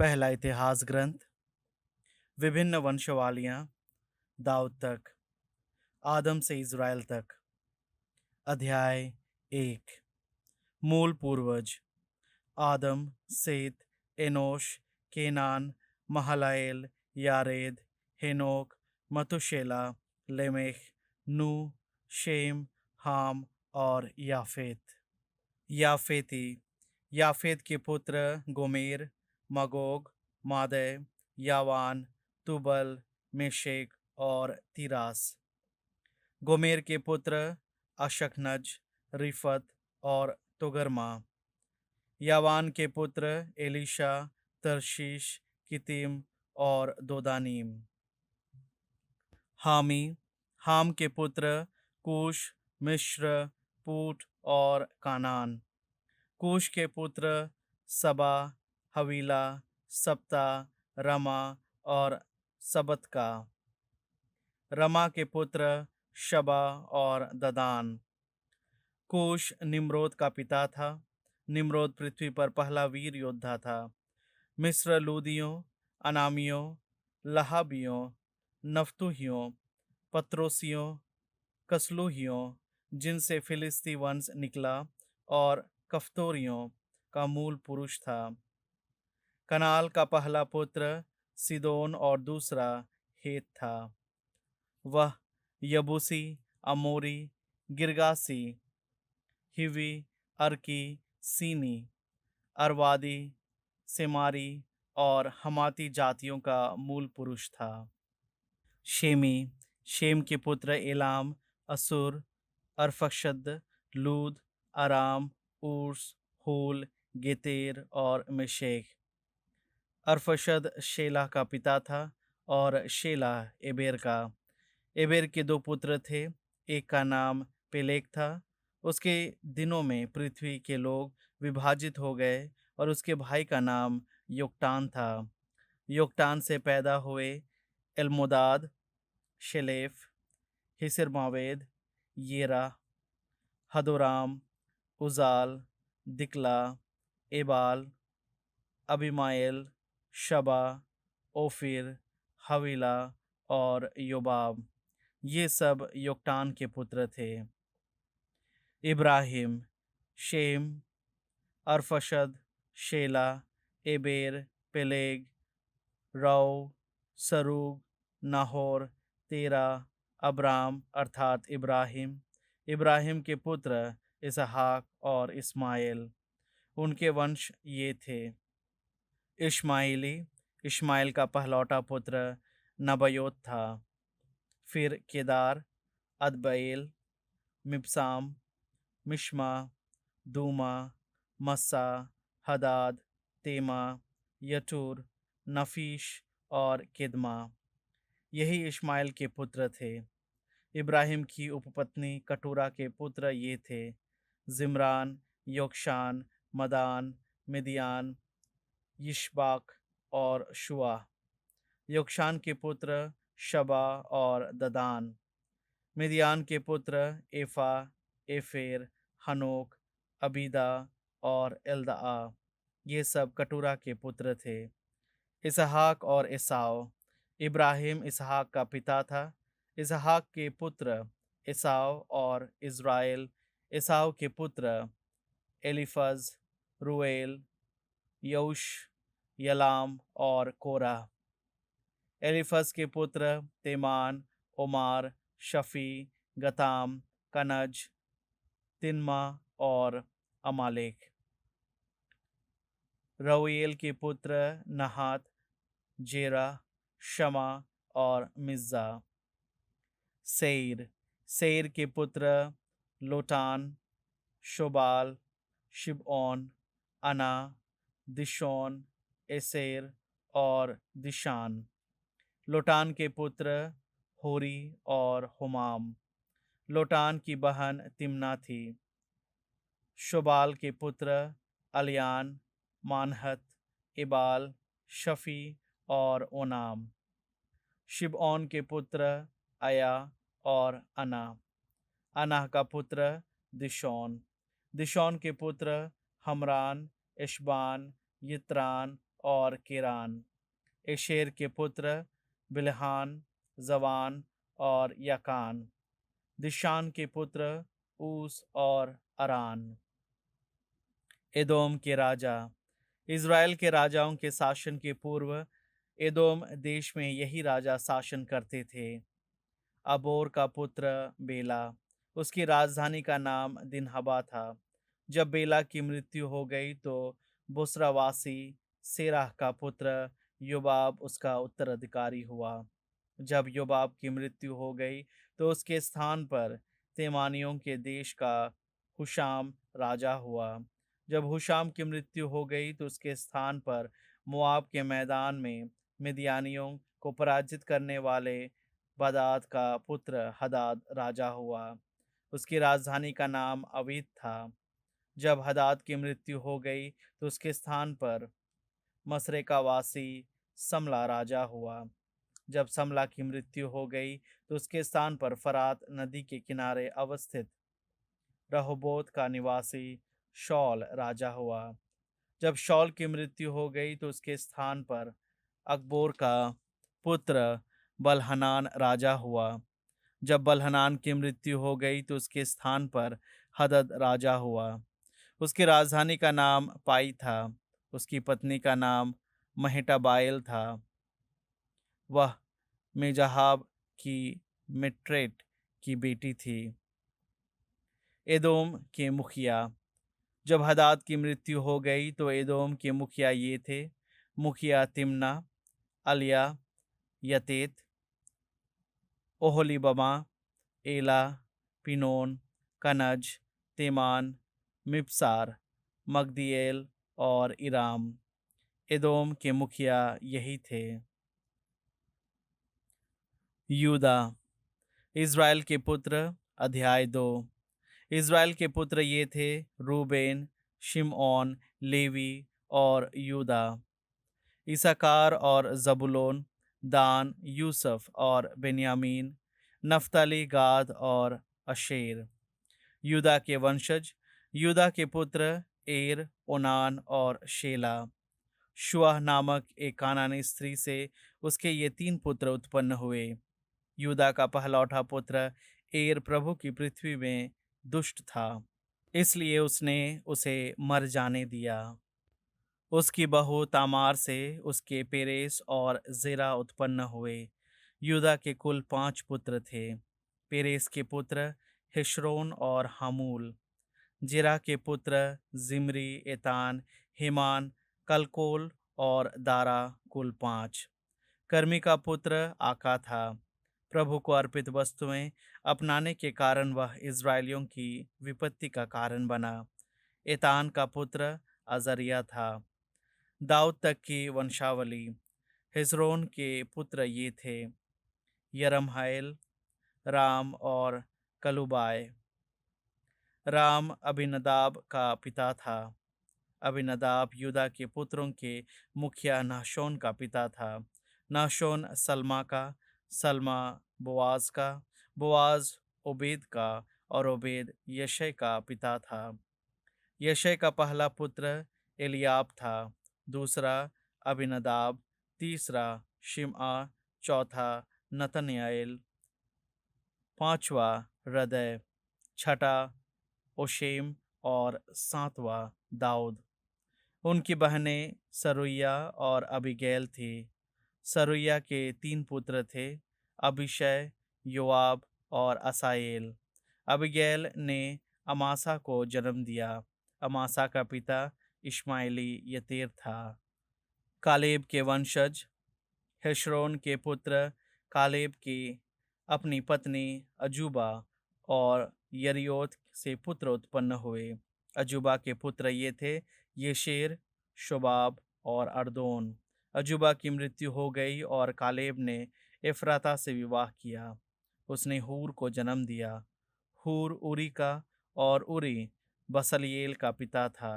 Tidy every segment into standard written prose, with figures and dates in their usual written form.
पहला इतिहास ग्रंथ। विभिन्न वंशावलियां। दाऊद तक। आदम से इज़राइल तक। अध्याय 1। मूल पूर्वज। आदम, सेत, एनोश, केनान, महलाएल, यारेद, हेनोक, मतुशेला, लेमेख, नू, शेम, हाम और याफेत। याफेती। याफेत के पुत्र गोमेर, मगोग, मादै, यावान, तुबल, मेशेक और तिरास। गोमेर के पुत्र अशकनज, रिफत और तोगरमा। यावान के पुत्र एलीशा, तरशीश, कितीम और दोदानीम। हामी। हाम के पुत्र कूश, मिस्र, पूट और कानान। कूश के पुत्र सबा, हवीला, सप्ता, रमा और सबतका। रमा के पुत्र शबा और ददान। कूश निम्रोद का पिता था। निम्रोद पृथ्वी पर पहला वीर योद्धा था। मिस्र लूदियों, अनामियों, लहाबियों, नफ्तुहियों, पत्रोसियों, कसलुहियों, जिनसे फिलिस्ती वंश निकला, और कफ्तोरियों का मूल पुरुष था। कनाल का पहला पुत्र सिदोन और दूसरा हेत था। वह यबूसी, अमोरी, गिरगासी, हिवी, अर्की, सीनी, अरवादी, सेमारी और हमाती जातियों का मूल पुरुष था। शेमी। शेम के पुत्र एलाम, असुर, अरफक्षद, लूद, अराम, ऊर्स, हूल, गेतेर और मेशेक। अरफक्षद शेला का पिता था और शेला एबेर का। एबेर के दो पुत्र थे। एक का नाम पेलेग था। उसके दिनों में पृथ्वी के लोग विभाजित हो गए, और उसके भाई का नाम योक्तान था। योक्तान से पैदा हुए एल्मोदाद, शेलेफ, हिसरमावेद, येरा, हदोराम, उजाल, दिकला, एबाल, अबिमाएल, शबा, ओफिर, हवीला और योबाब। ये सब योक्तान के पुत्र थे। इब्राहिम। शेम, अरफशद, शेला, एबेर, पेलेग, रौ, सरूग, नाहोर, तेरा, अब्राम अर्थात इब्राहिम। इब्राहिम के पुत्र इसहाक और इस्माइल। उनके वंश ये थे। इश्माइली। इश्माइल का पहलौटा पुत्र नबयोत था। फिर केदार, अदबएल, मिबसाम, मिश्मा, दूमा, मस्सा, हदाद, तेमा, यटूर, नफीश और किदमा। यही इश्माइल के पुत्र थे। इब्राहिम की उपपत्नी कटूरा के पुत्र ये थे: जिम्रान, योक्षान, मदान, मिदियान, यिशबाक और शुआ। योक्षान के पुत्र शबा और ददान। मिदियान के पुत्र एफा, एफेर, हनोक, अबीदा और एल्दाआ। ये सब कटूरा के पुत्र थे। इसहाक और एसाव। इब्राहिम इसहाक का पिता था। इसहाक के पुत्र एसाव और इज़राइल। एसाव के पुत्र एलीफज, रुएल, यौश, यलाम और कोरा। एलीफज के पुत्र तेमान, ओमार, शफी, गताम, कनज, तिनमा और अमालेक। रउएल के पुत्र नहात, जेरा, शमा और मिज्जा। सेर। सेर के पुत्र लोटान, शोबाल, शिबओन, अना, दिशोन, एसेर और दिशान। लोटान के पुत्र होरी और हुमाम। लोटान की बहन तिम्ना थी। शोबाल के पुत्र अलियान, मानहत, इबाल, शफी और ओनाम। शिबओन के पुत्र अया और अना। अना का पुत्र दिशोन। दिशोन के पुत्र हमरान, इशबान, यित्रान और केरान। एशेर के पुत्र बिलहान, जवान और याकान। दिशान के पुत्र ऊस और अरान। एदोम के राजा। इज़राइल के राजाओं के शासन के पूर्व एदोम देश में यही राजा शासन करते थे। अबोर का पुत्र बेला, उसकी राजधानी का नाम दिनहबा था। जब बेला की मृत्यु हो गई तो बुसरावासी सेराह का पुत्र योबाब उसका उत्तराधिकारी हुआ। जब योबाब की मृत्यु हो गई तो उसके स्थान पर तेमानियों के देश का हुशाम राजा हुआ। जब हुशाम की मृत्यु हो गई तो उसके स्थान पर मोआब के मैदान में मिद्यानियों को पराजित करने वाले बदाद का पुत्र हदाद राजा हुआ। उसकी राजधानी का नाम अवीत था। जब हदाद की मृत्यु हो गई तो उसके स्थान पर मसरेका वासी समला राजा हुआ। जब समला की मृत्यु हो गई तो उसके स्थान पर फरात नदी के किनारे अवस्थित रहोबोत का निवासी शौल राजा हुआ। जब शौल की मृत्यु हो गई तो उसके स्थान पर अकबोर का पुत्र बलहनान राजा हुआ। जब बलहनान की मृत्यु हो गई तो उसके स्थान पर हदद राजा हुआ। उसकी राजधानी का नाम पाई था। उसकी पत्नी का नाम महिटाबाइल था। वह मेजाहाब की मिट्रेट की बेटी थी। एदोम के मुखिया। जब हदाद की मृत्यु हो गई तो एदोम के मुखिया ये थे: मुखिया तिम्ना, अलिया, यतेत, ओहोलीबमा, एला, पिनोन, कनज, तेमान, मिप्सार, मगदिएल और इराम। एदोम के मुखिया यही थे। यूदा। इज़राइल के पुत्र। अध्याय 2। इज़राइल के पुत्र ये थे: रूबेन, शिमओन, लेवी और यूदा। इसाकार और जबुलोन, दान, यूसुफ और बेन्यामीन, नफ्ताली, गाद और अशेर। यूदा के वंशज। यूदा के पुत्र एर, ओनान और शेला। शुआह नामक एक कानानी स्त्री से उसके ये 3 पुत्र उत्पन्न हुए। यूदा का पहलौठा पुत्र एर प्रभु की पृथ्वी में दुष्ट था, इसलिए उसने उसे मर जाने दिया। उसकी बहू तामार से उसके पेरेस और जेरा उत्पन्न हुए। यूदा के कुल 5 पुत्र थे। पेरेस के पुत्र हिश्रोन और हामूल। जेरा के पुत्र जिमरी, एतान, हेमान, कलकोल और दारा, कुल 5। कर्मी का पुत्र आका था। प्रभु को अर्पित वस्तुएं अपनाने के कारण वह इज़राइलियों की विपत्ति का कारण बना। एतान का पुत्र अजरिया था। दाऊद तक की वंशावली। हिजरोन के पुत्र ये थे: यरमहाएल, राम और कलुबाय। राम अबिनदाब का पिता था। अबिनदाब यूदा के पुत्रों के मुखिया नहशोन का पिता था। नहशोन सल्मा का, सल्मा बोआज का, बोआज ओबेद का और ओबेद यशै का पिता था। यशै का पहला पुत्र एलियाब था, दूसरा अबिनदाब, तीसरा शिमआ, चौथा नतनयाएल, पांचवा हृदय, छठा ओशेम और 7वां दाऊद। उनकी बहनें सरुया और अबीगैल थी। सरुया के 3 पुत्र थे: अबीशै, योआब और असाएल। अबीगैल ने अमासा को जन्म दिया। अमासा का पिता इश्माएली यतेर था। कालेब के वंशज। हेशरोन के पुत्र कालेब की अपनी पत्नी अजूबा और यरियोत से पुत्र उत्पन्न हुए। अजूबा के पुत्र ये थे: येशेर, शोबाब और अर्दोन। अजूबा की मृत्यु हो गई और कालेब ने एफ्राता से विवाह किया। उसने हूर को जन्म दिया। हूर उरी का और उरी बसलिएल का पिता था।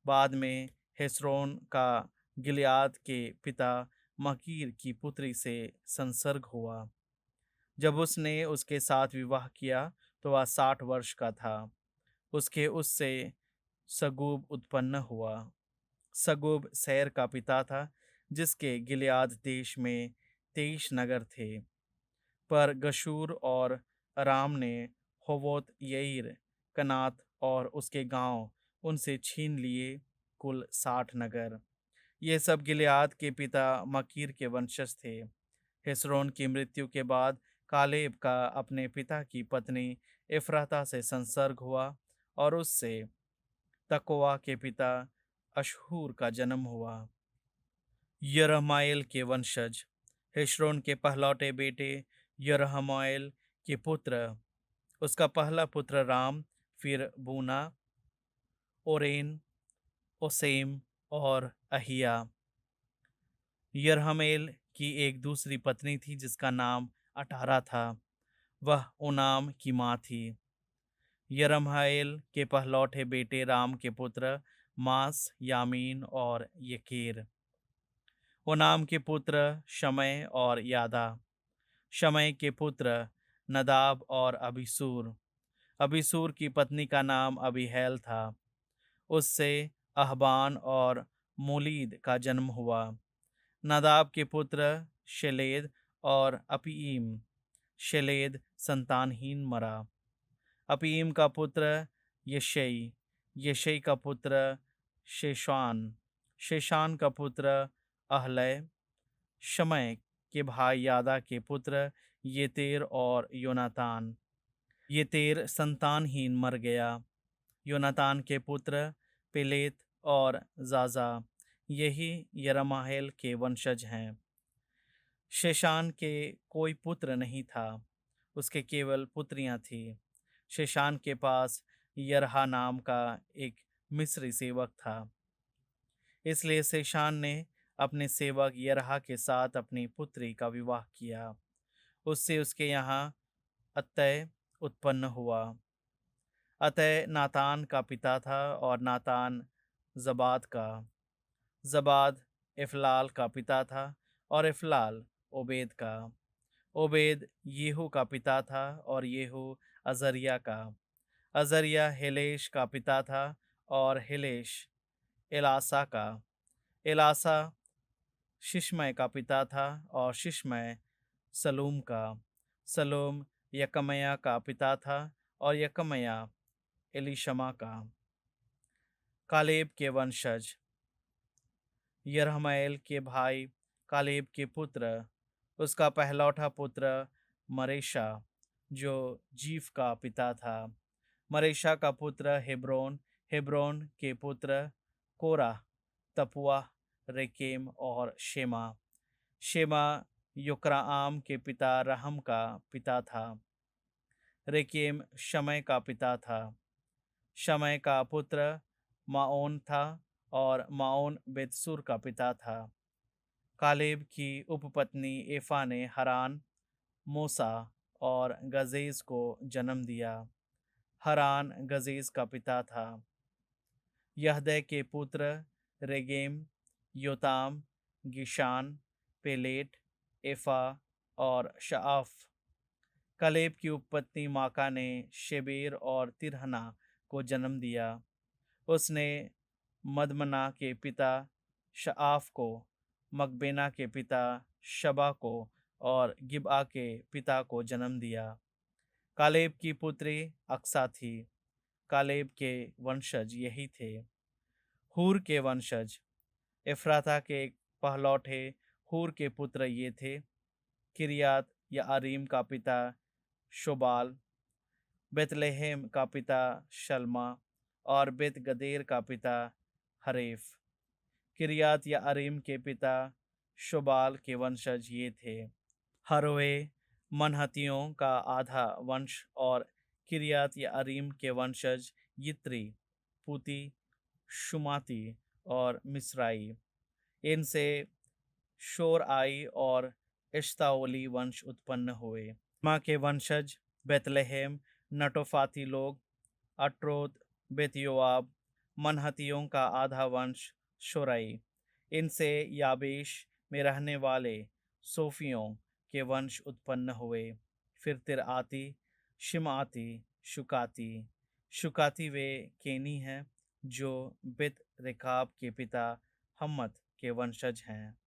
बाद में हेस्रोन का गिलियाद के पिता मकीर की पुत्री से संसर्ग हुआ। जब उसने उसके साथ विवाह किया तो वह 60 वर्ष का था। उसके उससे सगूब उत्पन्न हुआ। सगुब सैर का पिता था, जिसके गिलियाद देश में 23 नगर थे। पर गशूर और अराम ने होवोत यईर, कनात और उसके गांव उनसे छीन लिए, कुल 60 नगर। ये सब गिलियाद के पिता मकीर के वंशज थे। हिस्रोन की मृत्यु के बाद कालेब का अपने पिता की पत्नी इफ्राता से संसर्ग हुआ और उससे तकोआ के पिता अशहूर का जन्म हुआ। यरहमाएल के वंशज। हिस्रोन के पहलौटे बेटे यरहमाएल के पुत्र। उसका पहला पुत्र राम, फिर बूना, ओरेन, ओसेम और अहिया। यरहमेल की एक दूसरी पत्नी थी जिसका नाम अटारा था। वह ओनाम की माँ थी। यरहमाएल के पहलौठे बेटे राम के पुत्र मास, यामीन और यकेर। ओनाम के पुत्र शमय और यादा। शमय के पुत्र नदाब और अबीसूर। अबीसूर की पत्नी का नाम अबीहैल था। उससे अहबान और मोलीद का जन्म हुआ। नदाब के पुत्र शेलेद और अपीम। शेलेद संतानहीन मरा। अपीम का पुत्र यशई। यशई का पुत्र शेशान। शेशान का पुत्र अहलय। शमय के भाई यादा के पुत्र येतेर और योनातान। येतेर संतानहीन मर गया। योनातान के पुत्र पेलेत और जाजा, यही यरमाहेल के वंशज हैं। शेशान के कोई पुत्र नहीं था, उसके केवल पुत्रियां थीं। शेशान के पास यरहा नाम का एक मिस्री सेवक था। इसलिए शेशान ने अपने सेवक यरहा के साथ अपनी पुत्री का विवाह किया। उससे उसके यहाँ अतय उत्पन्न हुआ। अतय नातान का पिता था और नातान जबाद का। जबाद इफलाल का पिता था और इफलाल ओबेद का। ओबेद येहू का पिता था और येहू अजरिया का। अजरिया हेलेश का पिता था और हेलेश एलासा का। एलासा शिशमय का पिता था और शिशमय सलूम का। सलूम यकमया का पिता था और यकमया एलीशमा का। कालेब के वंशज। यरहमएल के भाई कालेब के पुत्र। उसका पहलौठा पुत्र मरेशा, जो जीफ का पिता था। मरेशा का पुत्र हेब्रोन। हेब्रोन के पुत्र कोरा, तपुआ, रेकेम और शेमा। शेमा योक्राआम के पिता रहम का पिता था। रेकेम शमय का पिता था। शमय का पुत्र माओन था और माओन बेतसुर का पिता था। कालेब की उपपत्नी एफा ने हरान, मूसा और गजेज को जन्म दिया। हरान गजेज का पिता था। यहदै के पुत्र रेगेम, योताम, गिशान, पेलेट, एफा और शाआफ। कालेब की उपपत्नी माका ने शेबेर और तिरहना को जन्म दिया। उसने मदमना के पिता शाआफ को, मकबेना के पिता शबा को और गिबआ के पिता को जन्म दिया। कालेब की पुत्री अक्सा थी। कालेब के वंशज यही थे। हूर के वंशज। एफ्राता के पहलौठे हूर के पुत्र ये थे। किरियात या अरीम का पिता शोबाल। बेतलेहेम का पिता शल्मा और बेत गदेर का पिता हरेफ। किरियात या अरीम के पिता शोबाल के वंशज ये थे। हरोए मनहतियों का आधा वंश और किरियात या अरीम के वंशज यित्री, पूती, शुमाती और मिस्राई। इनसे शोरआई और इश्ताओली वंश उत्पन्न हुए। माँ के वंशज बेतलेहेम, नटोफाती लोग, अट्रोत, बेतयोआब। मनहतियों का आधा वंश शोरई। इनसे याबेश में रहने वाले सोफियों के वंश उत्पन्न हुए। फिर तिरआती, शिमाती, शुकाती। शुकाती वे केनी हैं जो बेत रेखाब के पिता हम्मत के वंशज हैं।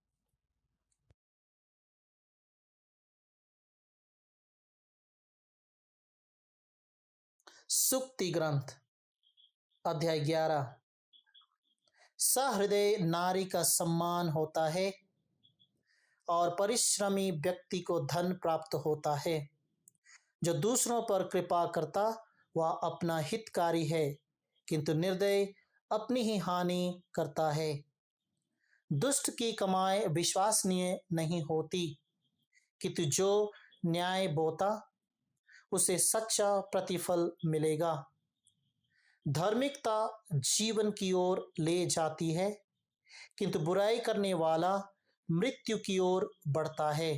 सुक्ति ग्रंथ अध्याय 11। सहृदय नारी का सम्मान होता है और परिश्रमी व्यक्ति को धन प्राप्त होता है। जो दूसरों पर कृपा करता वह अपना हितकारी है, किंतु निर्दय अपनी ही हानि करता है। दुष्ट की कमाई विश्वसनीय नहीं होती, किंतु जो न्याय बोता उसे सच्चा प्रतिफल मिलेगा। धार्मिकता जीवन की ओर ले जाती है, किंतु बुराई करने वाला मृत्यु की ओर बढ़ता है।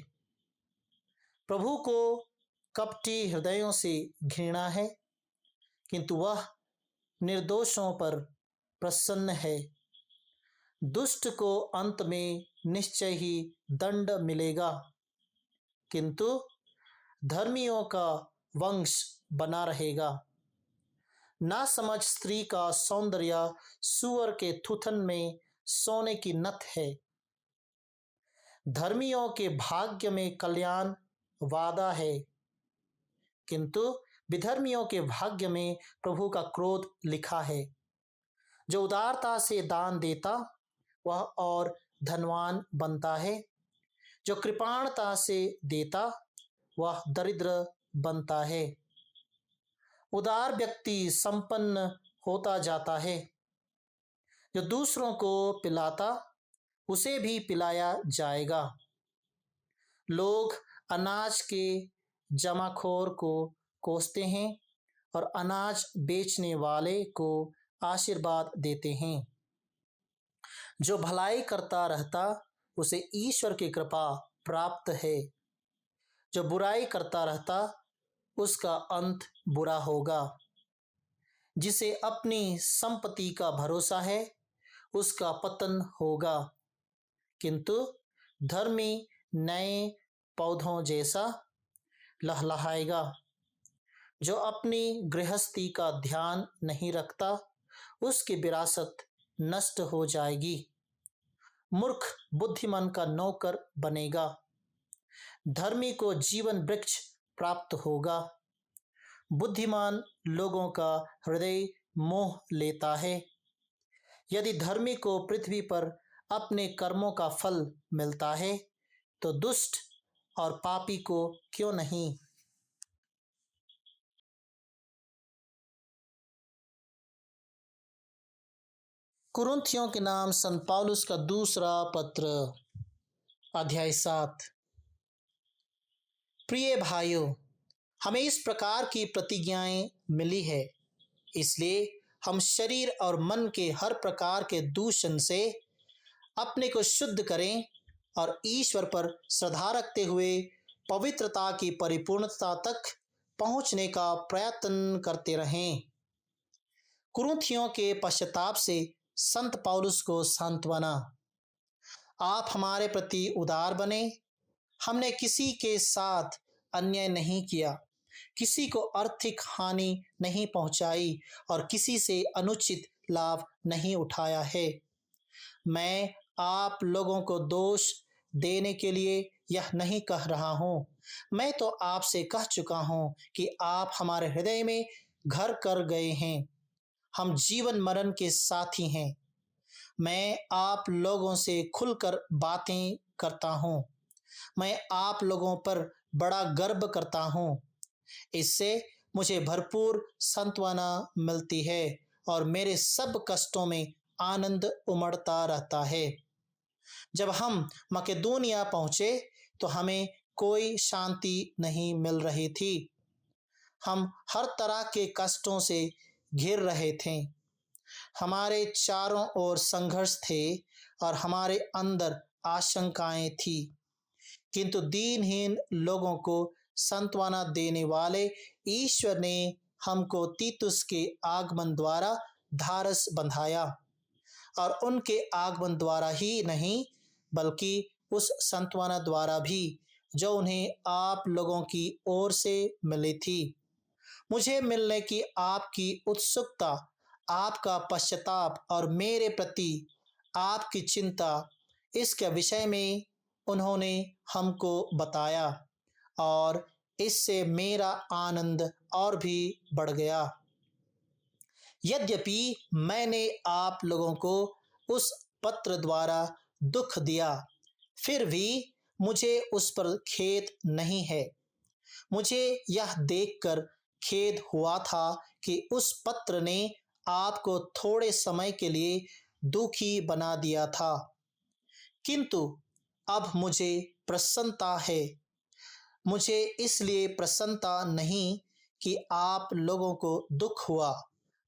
प्रभु को कपटी हृदयों से घृणा है, किंतु वह निर्दोषों पर प्रसन्न है। दुष्ट को अंत में निश्चय ही दंड मिलेगा, किंतु धर्मियों का वंश बना रहेगा। ना समझ स्त्री का सौंदर्य सूअर के थुथन में सोने की नथ है। धर्मियों के भाग्य में कल्याण वादा है, किंतु विधर्मियों के भाग्य में प्रभु का क्रोध लिखा है। जो उदारता से दान देता वह और धनवान बनता है, जो कृपाणता से देता वह दरिद्र बनता है। उदार व्यक्ति संपन्न होता जाता है, जो दूसरों को पिलाता उसे भी पिलाया जाएगा। लोग अनाज के जमाखोर को कोसते हैं और अनाज बेचने वाले को आशीर्वाद देते हैं। जो भलाई करता रहता उसे ईश्वर की कृपा प्राप्त है। जो बुराई करता रहता उसका अंत बुरा होगा। जिसे अपनी संपत्ति का भरोसा है उसका पतन होगा, किंतु धर्मी नए पौधों जैसा लहलहाएगा। जो अपनी गृहस्थी का ध्यान नहीं रखता उसकी विरासत नष्ट हो जाएगी। मूर्ख बुद्धिमान का नौकर बनेगा, धर्मी को जीवन वृक्ष प्राप्त होगा। बुद्धिमान लोगों का हृदय मोह लेता है। यदि धर्मी को पृथ्वी पर अपने कर्मों का फल मिलता है तो दुष्ट और पापी को क्यों नहीं। कुरिन्थियों के नाम संत पौलुस का दूसरा पत्र अध्याय 7। प्रिय भाइयों, हमें इस प्रकार की प्रतिज्ञाएं मिली है, इसलिए हम शरीर और मन के हर प्रकार के दूषण से अपने को शुद्ध करें और ईश्वर पर श्रद्धा रखते हुए पवित्रता की परिपूर्णता तक पहुंचने का प्रयत्न करते रहें। कुरिन्थियों के पश्चाताप से संत पौलुस को सांत्वना। आप हमारे प्रति उदार बने। हमने किसी के साथ अन्याय नहीं किया, किसी को आर्थिक हानि नहीं पहुंचाई और किसी से अनुचित लाभ नहीं उठाया है। मैं आप लोगों को दोष देने के लिए यह नहीं कह रहा हूँ। मैं तो आपसे कह चुका हूँ कि आप हमारे हृदय में घर कर गए हैं। हम जीवन मरण के साथी हैं। मैं आप लोगों से खुलकर बातें करता हूँ। मैं आप लोगों पर बड़ा गर्व करता हूँ। इससे मुझे भरपूर सांत्वना मिलती है और मेरे सब कष्टों में आनंद उमड़ता रहता है। जब हम मकेदोनिया पहुंचे तो हमें कोई शांति नहीं मिल रही थी। हम हर तरह के कष्टों से घिर रहे थे। हमारे चारों ओर संघर्ष थे और हमारे अंदर आशंकाएं थी, किंतु दीनहीन लोगों को सांत्वना देने वाले ईश्वर ने हमको तीतुस के आगमन द्वारा धारस बंधाया और उनके आगमन द्वारा ही नहीं बल्कि उस सांत्वना द्वारा भी जो उन्हें आप लोगों की ओर से मिली थी। मुझे मिलने की आपकी उत्सुकता आपका पश्चाताप और मेरे प्रति आपकी चिंता इसके विषय में उन्होंने हमको बताया और इससे मेरा आनंद और भी बढ़ गया। यद्यपि मैंने आप लोगों को उस पत्र द्वारा दुख दिया, फिर भी मुझे उस पर खेद नहीं है। मुझे यह देखकर खेद हुआ था कि उस पत्र ने आपको थोड़े समय के लिए दुखी बना दिया था, किंतु अब मुझे प्रसन्नता है। मुझे इसलिए प्रसन्नता नहीं कि आप लोगों को दुख हुआ,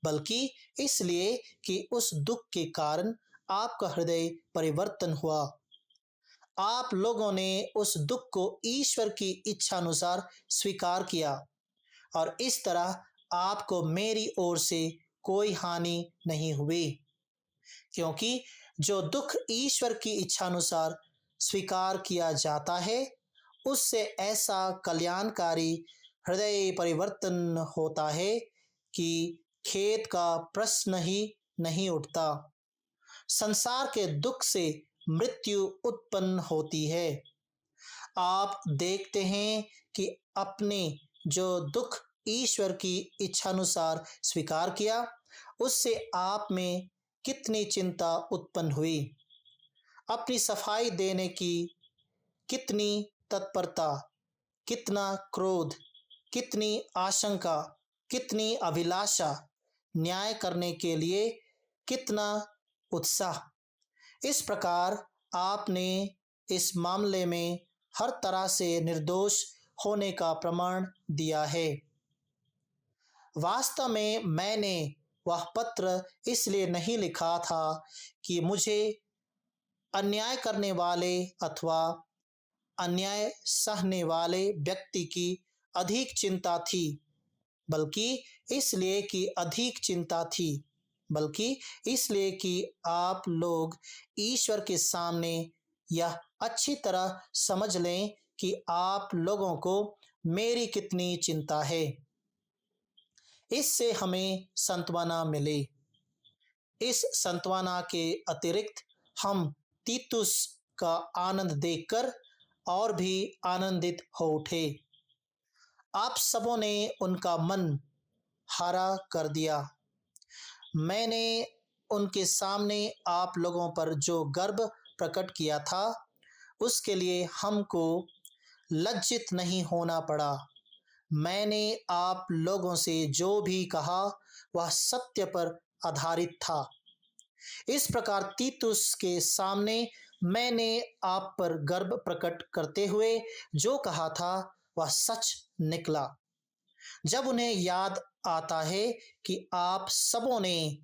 बल्कि इसलिए कि उस दुख के कारण आपका हृदय परिवर्तन हुआ। आप लोगों ने उस दुख को ईश्वर की इच्छा अनुसार स्वीकार किया और इस तरह आपको मेरी ओर से कोई हानि नहीं हुई, क्योंकि जो दुख ईश्वर की इच्छा अनुसार स्वीकार किया जाता है, उससे ऐसा कल्याणकारी हृदय परिवर्तन होता है कि खेद का प्रश्न ही नहीं उठता। संसार के दुख से मृत्यु उत्पन्न होती है। आप देखते हैं कि अपने जो दुख ईश्वर की इच्छानुसार स्वीकार किया, उससे आप में कितनी चिंता उत्पन्न हुई। अपनी सफाई देने की कितनी तत्परता, कितना क्रोध, कितनी आशंका, कितनी अभिलाषा, न्याय करने के लिए कितना उत्साह। इस प्रकार आपने इस मामले में हर तरह से निर्दोष होने का प्रमाण दिया है। वास्तव में मैंने वह पत्र इसलिए नहीं लिखा था कि मुझे अन्याय करने वाले अथवा अन्याय सहने वाले व्यक्ति की अधिक चिंता थी, बल्कि इसलिए कि आप लोग ईश्वर के सामने यह अच्छी तरह समझ लें कि आप लोगों को मेरी कितनी चिंता है। इससे हमें सांत्वना मिली। इस सांत्वना के अतिरिक्त हम तीतुस का आनंद देखकर और भी आनंदित हो उठे। आप सबों ने उनका मन हरा कर दिया। मैंने उनके सामने आप लोगों पर जो गर्व प्रकट किया था, उसके लिए हमको लज्जित नहीं होना पड़ा। मैंने आप लोगों से जो भी कहा वह सत्य पर आधारित था। इस प्रकार तीतुस के सामने मैंने आप पर गर्व प्रकट करते हुए जो कहा था वह सच निकला। जब उन्हें याद आता है कि आप सबों ने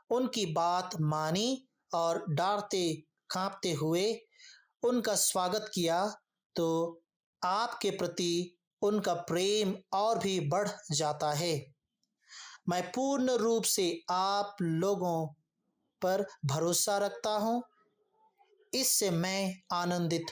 उनकी बात मानी और डरते कांपते हुए उनका स्वागत किया, तो आपके प्रति उनका प्रेम और भी बढ़ जाता है। मैं पूर्ण रूप से आप लोगों पर भरोसा रखता हूँ। इससे मैं आनंदित